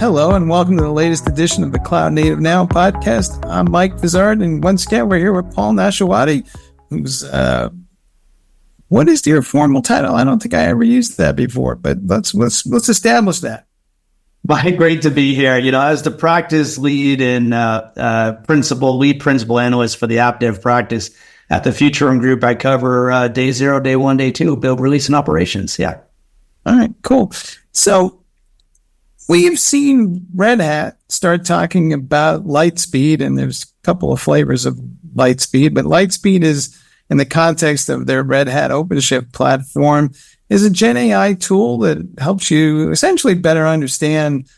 Hello and welcome to the latest edition of the Cloud Native Now podcast. I'm Mike Vizard, and once again we're here with Paul Nashawaty, who's what is your formal title? I don't think I ever used that before, but let's establish that. Mike, great to be here. As the practice lead and lead principal analyst for the app dev practice at the Futurum Group, I cover day 0, day 1, day 2, build, release, and operations. Yeah. All right, cool. So we've seen Red Hat start talking about Lightspeed, and there's a couple of flavors of Lightspeed, but Lightspeed is, in the context of their Red Hat OpenShift platform, is a Gen AI tool that helps you essentially better understand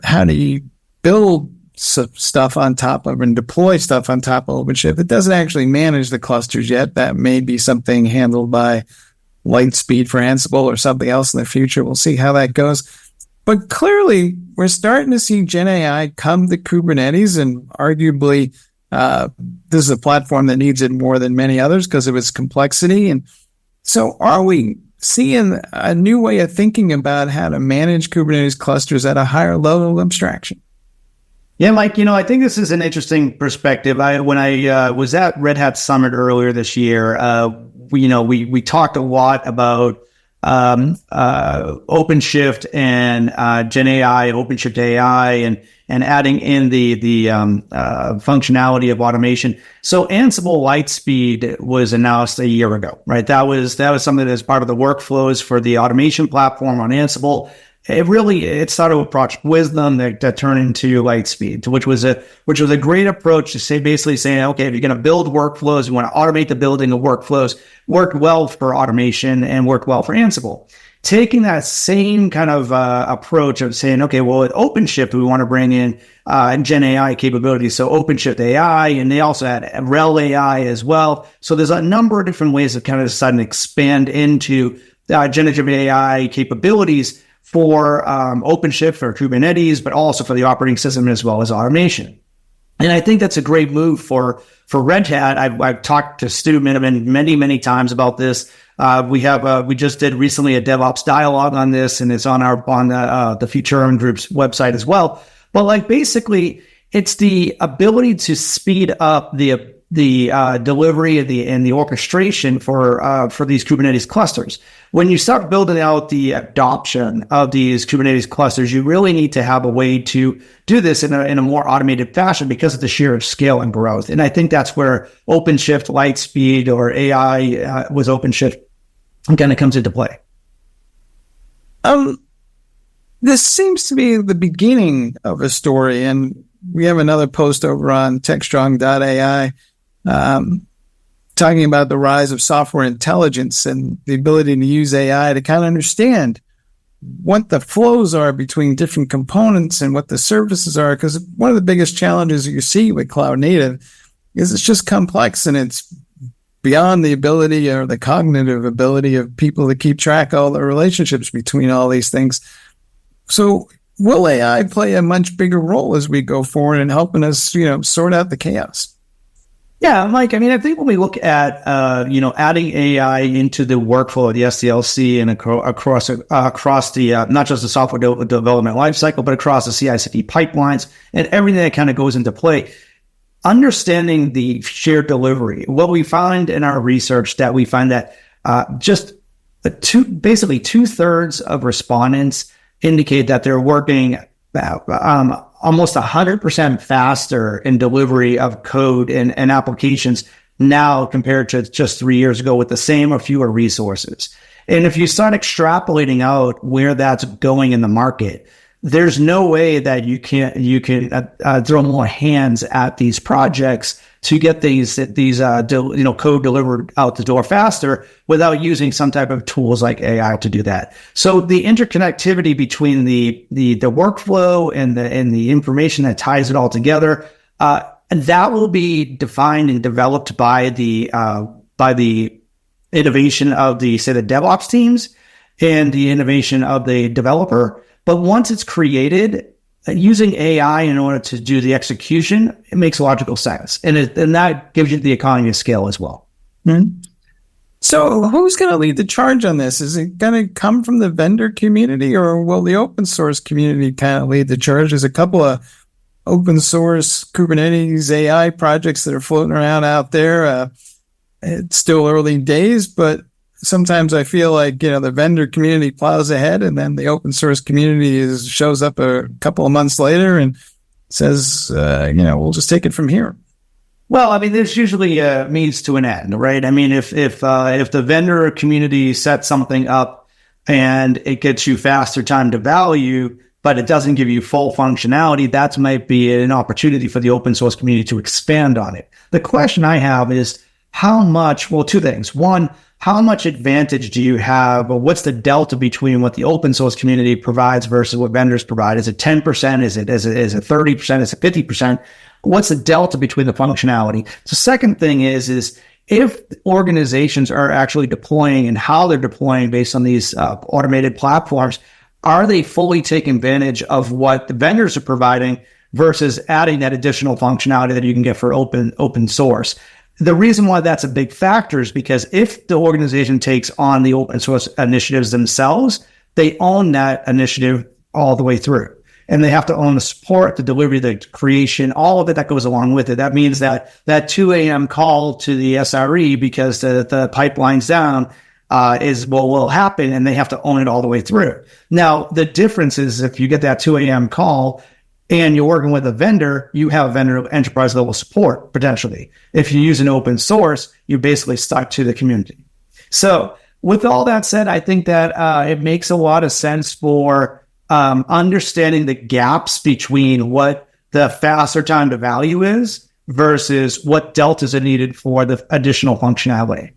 how do you build stuff on top of and deploy stuff on top of OpenShift. It doesn't actually manage the clusters yet. That may be something handled by Lightspeed for Ansible or something else in the future. We'll see how that goes. But clearly, we're starting to see Gen AI come to Kubernetes, and arguably, this is a platform that needs it more than many others because of its complexity. And so are we seeing a new way of thinking about how to manage Kubernetes clusters at a higher level of abstraction? Yeah, Mike, I think this is an interesting perspective. When I was at Red Hat Summit earlier this year, we talked a lot about OpenShift and Gen AI, OpenShift AI, and adding in the functionality of automation. So Ansible Lightspeed was announced a year ago, right? That was something that's part of the workflows for the automation platform on Ansible. It started with Project Wisdom that turned into Lightspeed, which was a great approach to basically saying, okay, if you're going to build workflows, you want to automate the building of workflows, worked well for automation and worked well for Ansible. Taking that same kind of approach of saying, okay, well, at OpenShift, we want to bring in Gen AI capabilities. So OpenShift AI, and they also had RHEL AI as well. So there's a number of different ways of kind of deciding to expand into generative AI capabilities for OpenShift or Kubernetes, but also for the operating system as well as automation. And I think that's a great move for Red Hat. I've talked to Stu Miniman many times about this. We just did recently a DevOps dialogue on this, and it's on the Futurum Group's website as well. But basically, it's the ability to speed up the delivery and the orchestration for these Kubernetes clusters. When you start building out the adoption of these Kubernetes clusters, you really need to have a way to do this in a more automated fashion because of the sheer scale and growth. And I think that's where OpenShift, Lightspeed, or AI with OpenShift kind of comes into play. This seems to be the beginning of a story, and we have another post over on techstrong.ai talking about the rise of software intelligence and the ability to use AI to kind of understand what the flows are between different components and what the services are. Because one of the biggest challenges you see with cloud native is it's just complex, and it's beyond the ability or the cognitive ability of people to keep track of all the relationships between all these things. So will AI play a much bigger role as we go forward in helping us, sort out the chaos? Yeah, Mike, I think when we look at, adding AI into the workflow of the SDLC and across the, not just the software development lifecycle, but across the CI/CD pipelines and everything that kind of goes into play, understanding the shared delivery, what we find in our research that we find that basically 2/3 of respondents indicate that they're working almost 100% faster in delivery of code and applications now compared to just 3 years ago with the same or fewer resources. And if you start extrapolating out where that's going in the market, there's no way that you can throw more hands at these projects to get these code delivered out the door faster without using some type of tools like AI to do that. So the interconnectivity between the workflow and the information that ties it all together, that will be defined and developed by the innovation of the DevOps teams and the innovation of the developer. But once it's created, using AI in order to do the execution, it makes logical sense. And that gives you the economy of scale as well. Mm-hmm. So who's going to lead the charge on this? Is it going to come from the vendor community, or will the open source community kind of lead the charge? There's a couple of open source Kubernetes AI projects that are floating around out there. It's still early days, but sometimes I feel like, the vendor community plows ahead, and then the open source community shows up a couple of months later and says, we'll just take it from here. Well, I mean, there's usually a means to an end, right? I mean, if the vendor community sets something up and it gets you faster time to value, but it doesn't give you full functionality, that might be an opportunity for the open source community to expand on it. The question I have is two things. One, how much advantage do you have, or what's the delta between what the open source community provides versus what vendors provide? Is it 10%? Is it 30%? Is it 50%? What's the delta between the functionality? The second thing is if organizations are actually deploying and how they're deploying based on these automated platforms, are they fully taking advantage of what the vendors are providing versus adding that additional functionality that you can get for open source? The reason why that's a big factor is because if the organization takes on the open source initiatives themselves, they own that initiative all the way through. And they have to own the support, the delivery, the creation, all of it that goes along with it. That means that 2 a.m. call to the SRE because the pipeline's down will happen, and they have to own it all the way through. Now, the difference is if you get that 2 a.m. call and you're working with a vendor, you have vendor enterprise level support potentially. If you use an open source, you're basically stuck to the community. So with all that said, I think that it makes a lot of sense for understanding the gaps between what the faster time to value is versus what deltas are needed for the additional functionality.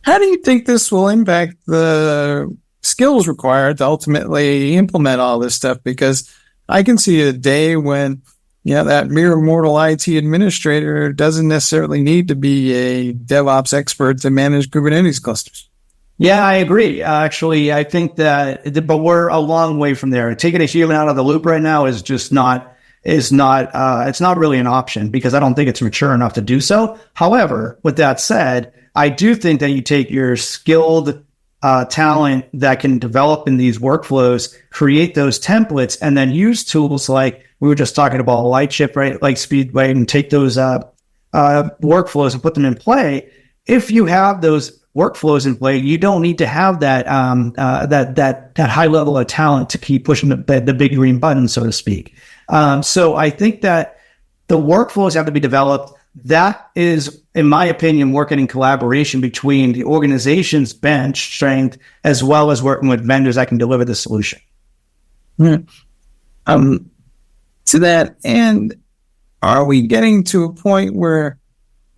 How do you think this will impact the skills required to ultimately implement all this stuff? Because I can see a day when, that mere mortal IT administrator doesn't necessarily need to be a DevOps expert to manage Kubernetes clusters. Yeah, I agree. Actually, I think but we're a long way from there. Taking a human out of the loop right now is not it's not really an option because I don't think it's mature enough to do so. However, with that said, I do think that you take your skilled talent that can develop in these workflows, create those templates, and then use tools like we were just talking about Lightship, right? Like Speedway, and take those workflows and put them in play. If you have those workflows in play, you don't need to have that high level of talent to keep pushing the big green button, so to speak. So I think that the workflows have to be developed. That is, in my opinion, working in collaboration between the organization's bench strength as well as working with vendors that can deliver the solution. To that end, are we getting to a point where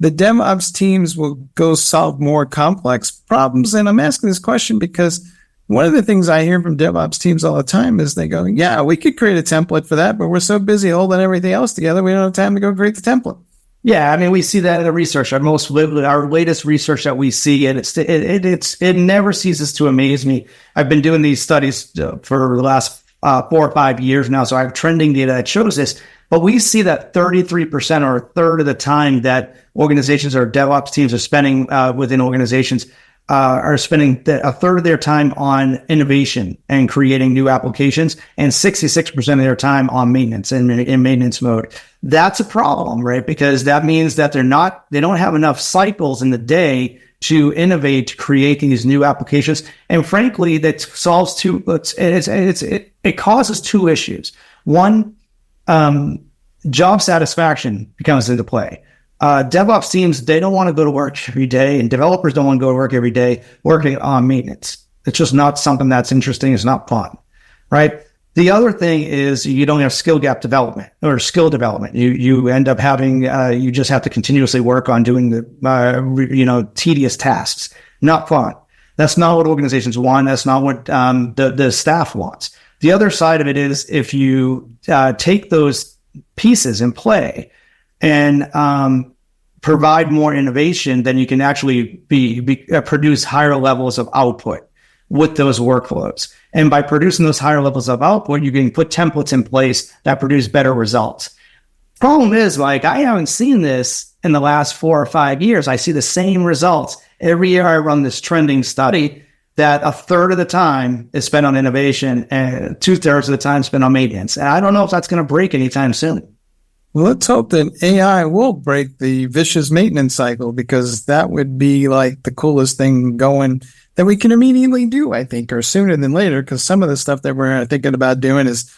the DevOps teams will go solve more complex problems? And I'm asking this question because one of the things I hear from DevOps teams all the time is they go, yeah, we could create a template for that, but we're so busy holding everything else together, we don't have time to go create the template. Yeah, I mean, we see that in the research. Our latest research that we see, and it never ceases to amaze me. I've been doing these studies for the last 4 or 5 years now, so I have trending data that shows this. But we see that 33% or a third of the time that organizations or DevOps teams are spending within organizations are spending a third of their time on innovation and creating new applications, and 66% of their time on maintenance and in maintenance mode. That's a problem, right? Because that means that they don't have enough cycles in the day to innovate, to create these new applications. And frankly, that solves it causes two issues. One, job satisfaction becomes into play. DevOps teams, they don't want to go to work every day, and developers don't want to go to work every day working on maintenance. It's just not something that's interesting. It's not fun, right? The other thing is you don't have skill gap development or skill development. You end up having, you just have to continuously work on doing the, tedious tasks. Not fun. That's not what organizations want. That's not what the staff wants. The other side of it is if you take those pieces in play and provide more innovation, then you can actually produce higher levels of output with those workflows. And by producing those higher levels of output, you can put templates in place that produce better results. Problem is, I haven't seen this in the last 4 or 5 years. I see the same results every year I run this trending study that a third of the time is spent on innovation and 2/3 of the time spent on maintenance. And I don't know if that's going to break anytime soon. Well, let's hope that AI will break the vicious maintenance cycle, because that would be like the coolest thing going that we can immediately do, I think, or sooner than later, because some of the stuff that we're thinking about doing is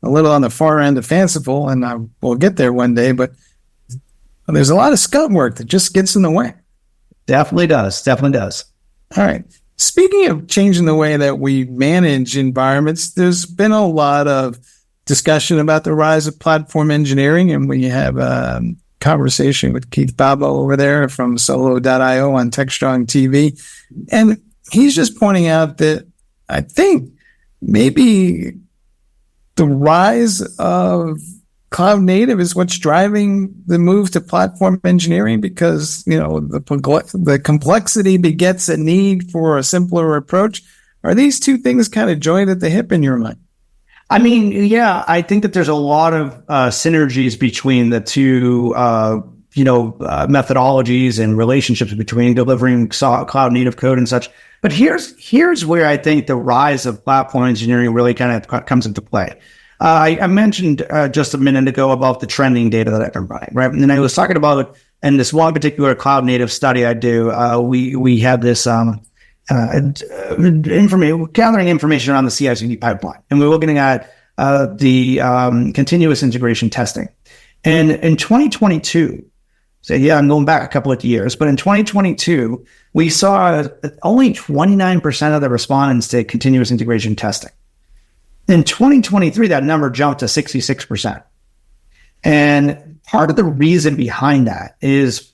a little on the far end of fanciful, and we'll get there one day, but there's a lot of scut work that just gets in the way. Definitely does. Definitely does. All right. Speaking of changing the way that we manage environments, there's been a lot of discussion about the rise of platform engineering, and we have a conversation with Keith Babo over there from Solo.io on TechStrong TV. And he's just pointing out that I think maybe the rise of cloud native is what's driving the move to platform engineering, because, the complexity begets a need for a simpler approach. Are these two things kind of joined at the hip in your mind? I mean, yeah, I think that there's a lot of synergies between the two, methodologies and relationships between delivering cloud native code and such. But here's where I think the rise of platform engineering really kind of comes into play. I mentioned just a minute ago about the trending data that I've been running, right? And I was talking about, in this one particular cloud native study I do, we had this gathering information around the CI/CD pipeline, and we were looking at the continuous integration testing. And in 2022, so yeah, I'm going back a couple of years, but in 2022, we saw only 29% of the respondents did continuous integration testing. In 2023, that number jumped to 66%. And part of the reason behind that is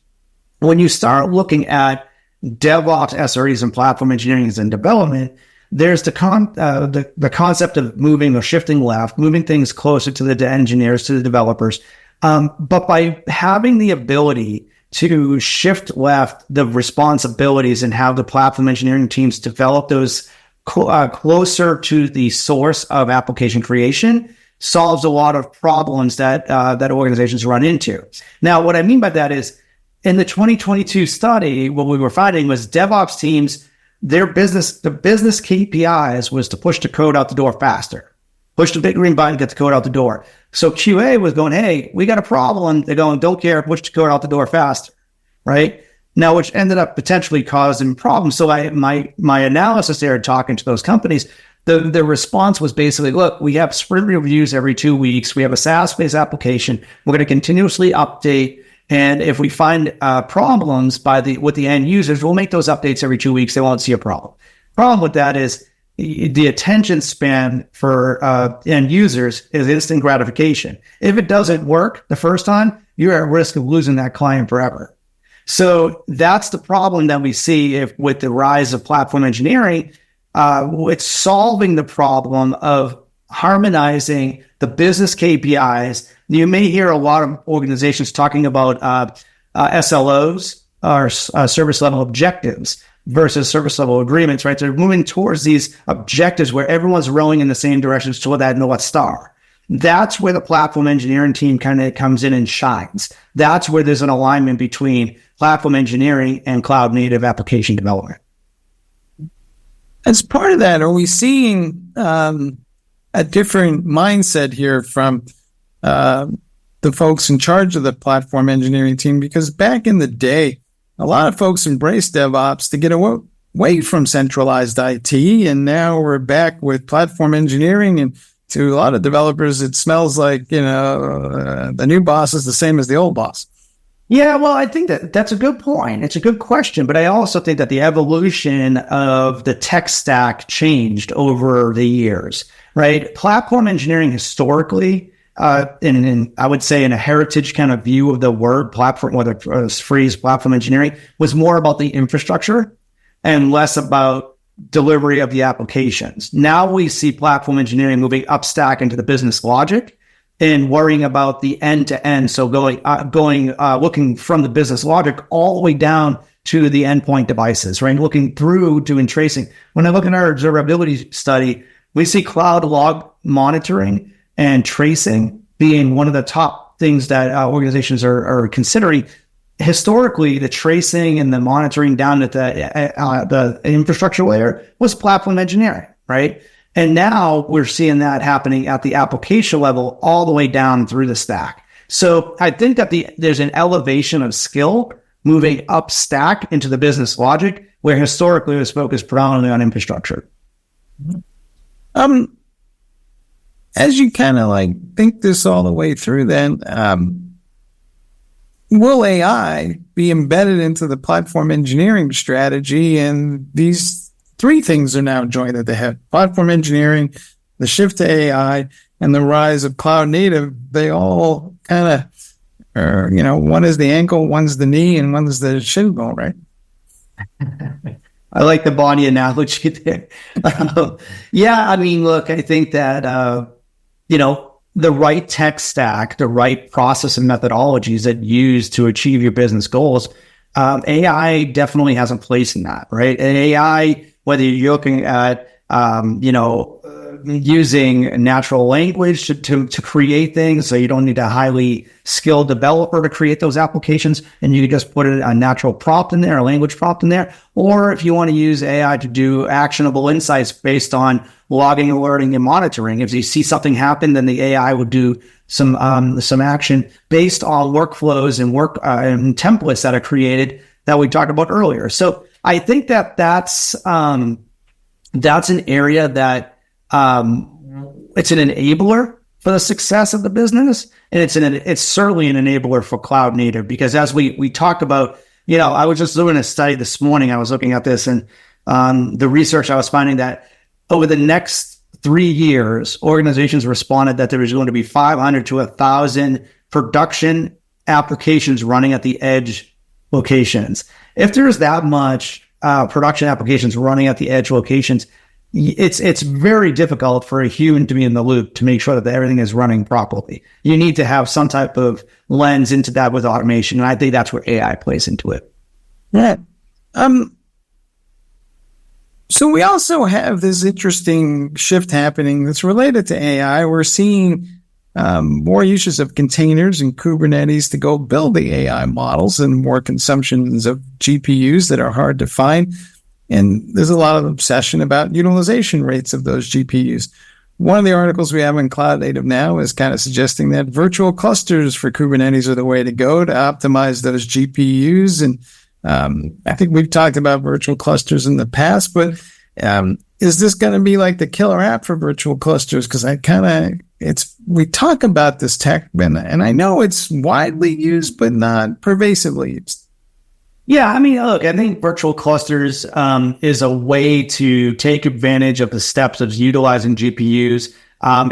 when you start looking at DevOps, SREs, and platform engineering and development, there's the concept of moving or shifting left, moving things closer to the engineers, to the developers. But by having the ability to shift left the responsibilities and have the platform engineering teams develop those closer to the source of application creation, solves a lot of problems that organizations run into. Now, what I mean by that is, in the 2022 study, what we were finding was DevOps teams, the business KPIs was to push the code out the door faster. Push the big green button, get the code out the door. So QA was going, hey, we got a problem. They're going, don't care, push the code out the door faster, right? Now, which ended up potentially causing problems. So my analysis there, talking to those companies, the response was basically, look, we have sprint reviews every 2 weeks. We have a SaaS-based application. We're going to continuously update. And if we find problems with the end users, we'll make those updates every 2 weeks. They won't see a problem. Problem with that is the attention span for end users is instant gratification. If it doesn't work the first time, you're at risk of losing that client forever. So that's the problem that we see with the rise of platform engineering. It's solving the problem of harmonizing the business KPIs. You may hear a lot of organizations talking about SLOs, or service level objectives, versus service level agreements, right? They're moving towards these objectives where everyone's rowing in the same direction toward that North Star. That's where the platform engineering team kind of comes in and shines. That's where there's an alignment between platform engineering and cloud native application development. As part of that, are we seeing a different mindset here from the folks in charge of the platform engineering team? Because back in the day, a lot of folks embraced DevOps to get away from centralized IT, and now we're back with platform engineering, and to a lot of developers, it smells like, the new boss is the same as the old boss. Yeah, well, I think that's a good point. It's a good question, but I also think that the evolution of the tech stack changed over the years, right? Platform engineering historically, in I would say in a heritage kind of view of the word platform, whether it's phrase platform engineering, was more about the infrastructure and less about delivery of the applications. Now we see platform engineering moving up stack into the business logic and worrying about the end to end. So looking from the business logic all the way down to the endpoint devices, right? Looking through doing tracing. When I look at our observability study, we see cloud log monitoring and tracing being one of the top things that organizations are considering. historically, the tracing and the monitoring down at the infrastructure layer was platform engineering, right? And now we're seeing that happening at the application level all the way down through the stack. So I think that there's an elevation of skill moving up stack into the business logic, where historically it was focused predominantly on infrastructure. As you kind of like think this all the way through, then will AI be embedded into the platform engineering strategy? And these three things are now joined at the hip: platform engineering, the shift to AI, and the rise of cloud native. They all kind of, one is the ankle, one's the knee, and one's the shin bone, right? I like the body analogy there. Yeah, I mean, look, I think that, the right tech stack, the right process and methodologies that you use to achieve your business goals, AI definitely has a place in that, right? And AI, whether you're looking at, using natural language to create things, so you don't need a highly skilled developer to create those applications, and you can just put a natural prompt in there, a language prompt in there. Or if you want to use AI to do actionable insights based on logging, alerting, and monitoring, if you see something happen, then the AI will do some action based on workflows and and templates that are created that we talked about earlier. So I think that that's an area that it's an enabler for the success of the business, and it's certainly an enabler for cloud native, because as we talked about, I was just doing a study this morning. I was looking at this, and the research I was finding that over the next 3 years, organizations responded that there was going to be 500 to 1,000 production applications running at the edge locations. If there's that much production applications running at the edge locations, it's very difficult for a human to be in the loop to make sure that everything is running properly. You need to have some type of lens into that with automation, and I think that's where AI plays into it. Yeah. So we also have this interesting shift happening that's related to AI. We're seeing more uses of containers and Kubernetes to go build the AI models, and more consumptions of GPUs that are hard to find. And there's a lot of obsession about utilization rates of those GPUs. One of the articles we have in Cloud Native now is kind of suggesting that virtual clusters for Kubernetes are the way to go to optimize those GPUs. And I think we've talked about virtual clusters in the past, but is this going to be like the killer app for virtual clusters? Because we talk about this tech, and I know it's widely used, but not pervasively used. Yeah, I mean, look, I think virtual clusters is a way to take advantage of the steps of utilizing GPUs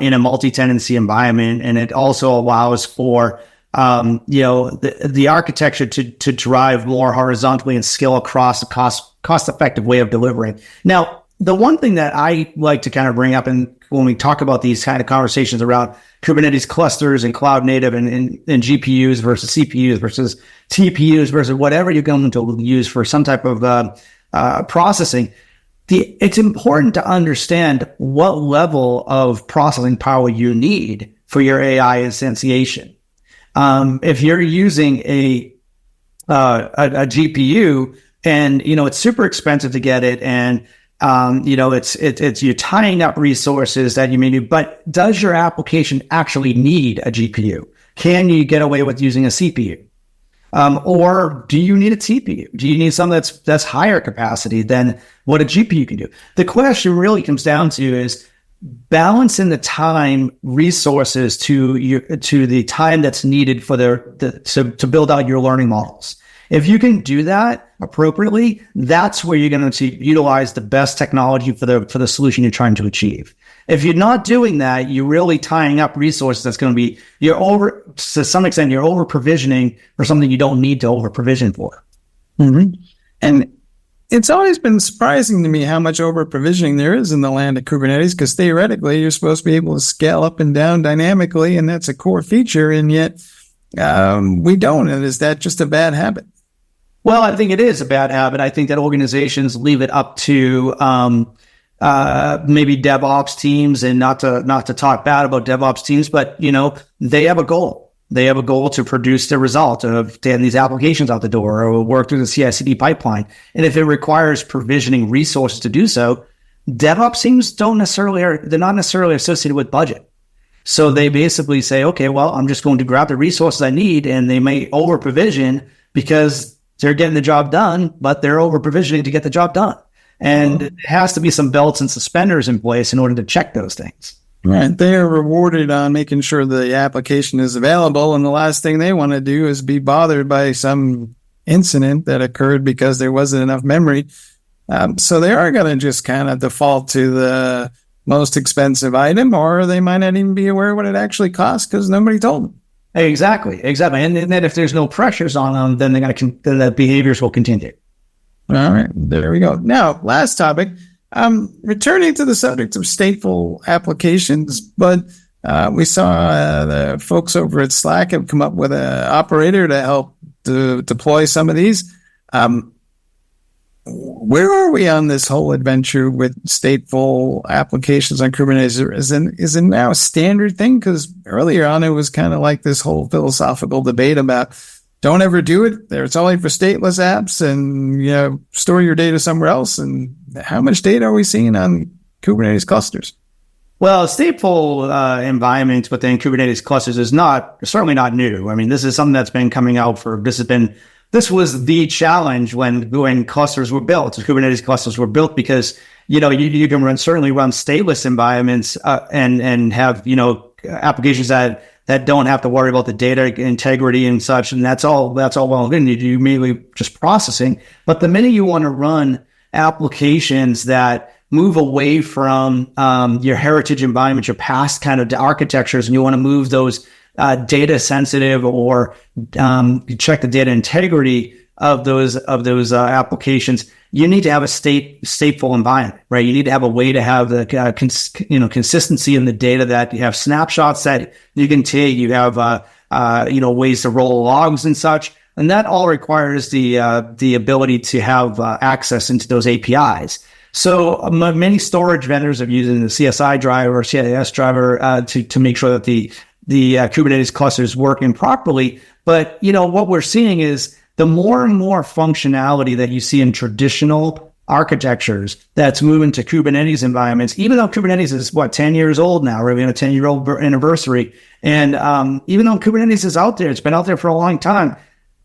in a multi-tenancy environment, and it also allows for the architecture to drive more horizontally and scale across a cost-effective way of delivering. Now, the one thing that I like to kind of bring up, and when we talk about these kind of conversations around Kubernetes clusters and cloud native and GPUs versus CPUs versus TPUs versus whatever you're going to use for some type of processing, it's important to understand what level of processing power you need for your AI instantiation. If you're using a GPU and it's super expensive to get it, and it's you're tying up resources that you may need, but does your application actually need a GPU? Can you get away with using a CPU? Or do you need a TPU? Do you need something that's higher capacity than what a GPU can do? The question really comes down to is balancing the time resources to the time that's needed for to build out your learning models. If you can do that appropriately, that's where you're going to utilize the best technology for the solution you're trying to achieve. If you're not doing that, you're really tying up resources. That's going to be to some extent, you're over provisioning for something you don't need to over provision for. Mm-hmm. And it's always been surprising to me how much over provisioning there is in the land of Kubernetes, because theoretically you're supposed to be able to scale up and down dynamically, and that's a core feature, and yet we don't. And is that just a bad habit? Well, I think it is a bad habit. I think that organizations leave it up to maybe DevOps teams, and not to talk bad about DevOps teams, but they have a goal. They have a goal to produce the result of getting these applications out the door or work through the CI/CD pipeline. And if it requires provisioning resources to do so, DevOps teams they're not necessarily associated with budget. So they basically say, okay, well, I'm just going to grab the resources I need, and they may over provision because they're getting the job done, but they're over provisioning to get the job done. And it has to be some belts and suspenders in place in order to check those things. Right. They are rewarded on making sure the application is available. And the last thing they want to do is be bothered by some incident that occurred because there wasn't enough memory. So they are going to just kind of default to the most expensive item, or they might not even be aware of what it actually costs because nobody told them. Exactly. And then if there's no pressures on them, then then the behaviors will continue. All right. There we go. Now, last topic. Returning to the subject of stateful applications, but we saw the folks over at Slack have come up with an operator to help to deploy some of these. Where are we on this whole adventure with stateful applications on Kubernetes? Is it now a standard thing? Because earlier on, it was kind of like this whole philosophical debate about don't ever do it. It's only for stateless apps, and store your data somewhere else. And how much data are we seeing on Kubernetes clusters? Well, stateful environments within Kubernetes clusters is certainly not new. I mean, this is something that's been coming out this was the challenge when clusters were built. Kubernetes clusters were built because you can certainly run stateless environments and have applications that don't have to worry about the data integrity and such, and that's all well and good. You immediately just processing. But the minute you want to run applications that move away from your heritage environment, your past kind of architectures, and you want to move those data sensitive or check the data integrity of those applications, you need to have a stateful environment, right? You need to have a way to have the consistency in the data, that you have snapshots that you can take. You have ways to roll logs and such, and that all requires the ability to have access into those APIs. So many storage vendors are using the CSI driver or CIS driver to make sure that the Kubernetes cluster is working properly. But what we're seeing is the more and more functionality that you see in traditional architectures that's moving to Kubernetes environments, even though Kubernetes is 10 years old now, we're in a 10-year-old anniversary. And even though Kubernetes is out there, it's been out there for a long time,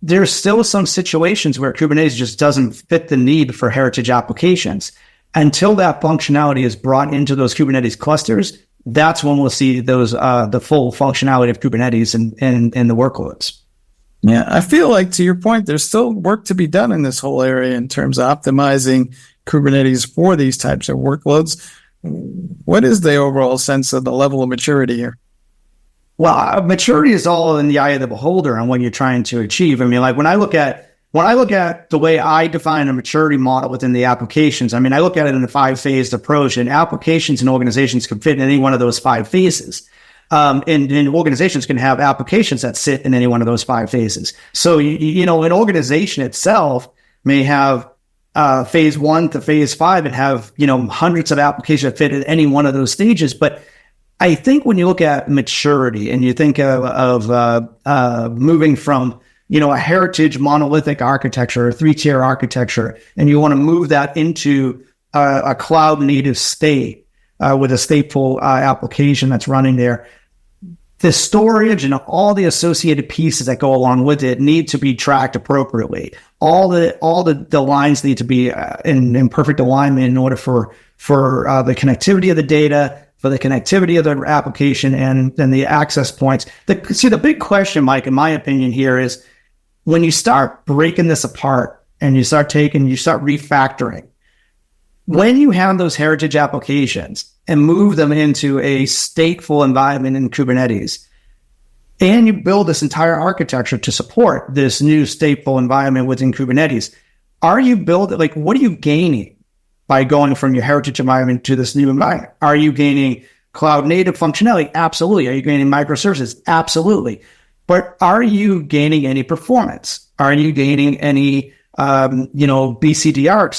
there's still some situations where Kubernetes just doesn't fit the need for heritage applications. Until that functionality is brought into those Kubernetes clusters, that's when we'll see those the full functionality of Kubernetes and the workloads. Yeah, I feel like, to your point, there's still work to be done in this whole area in terms of optimizing Kubernetes for these types of workloads. What is the overall sense of the level of maturity here? Well, maturity is all in the eye of the beholder on what you're trying to achieve. I mean, like when I look at the way I define a maturity model within the applications, I mean, I look at it in a 5-phased approach, and applications and organizations can fit in any one of those 5 phases. And organizations can have applications that sit in any one of those 5 phases. So, an organization itself may have phase 1 to phase 5 and have, hundreds of applications that fit in any one of those stages. But I think when you look at maturity and you think of moving from, a heritage monolithic architecture, a 3-tier architecture, and you want to move that into a cloud native state with a stateful application that's running there, the storage and all the associated pieces that go along with it need to be tracked appropriately. All the lines need to be in perfect alignment in order for the connectivity of the data, for the connectivity of the application, and the access points. The big question, Mike, in my opinion here is when you start breaking this apart and you start refactoring, when you have those heritage applications and move them into a stateful environment in Kubernetes, and you build this entire architecture to support this new stateful environment within Kubernetes, what are you gaining by going from your heritage environment to this new environment? Are you gaining cloud native functionality? Absolutely. Are you gaining microservices? Absolutely. But are you gaining any performance? Are you gaining any BCDR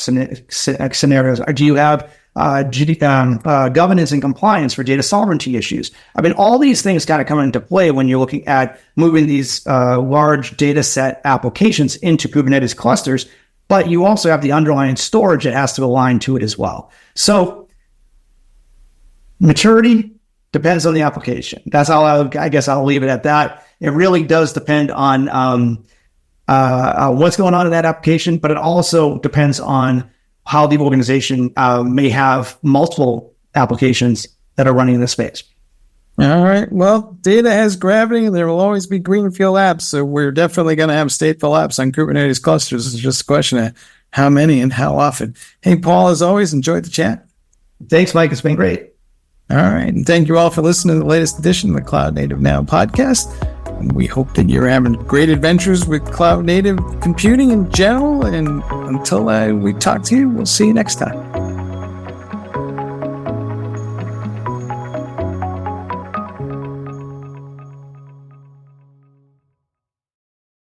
scenarios? Or do you have governance and compliance for data sovereignty issues. I mean, all these things kind of come into play when you're looking at moving these large data set applications into Kubernetes clusters, but you also have the underlying storage that has to align to it as well. So maturity depends on the application. That's all I guess I'll leave it at that. It really does depend on what's going on in that application, but it also depends on how the organization may have multiple applications that are running in this space. All right. Well, data has gravity, and there will always be greenfield apps. So we're definitely going to have stateful apps on Kubernetes clusters. It's just a question of how many and how often. Hey, Paul, as always, enjoyed the chat. Thanks, Mike. It's been great. All right. And thank you all for listening to the latest edition of the Cloud Native Now podcast. And we hope that you're having great adventures with cloud native computing in general. And until we talk to you, we'll see you next time.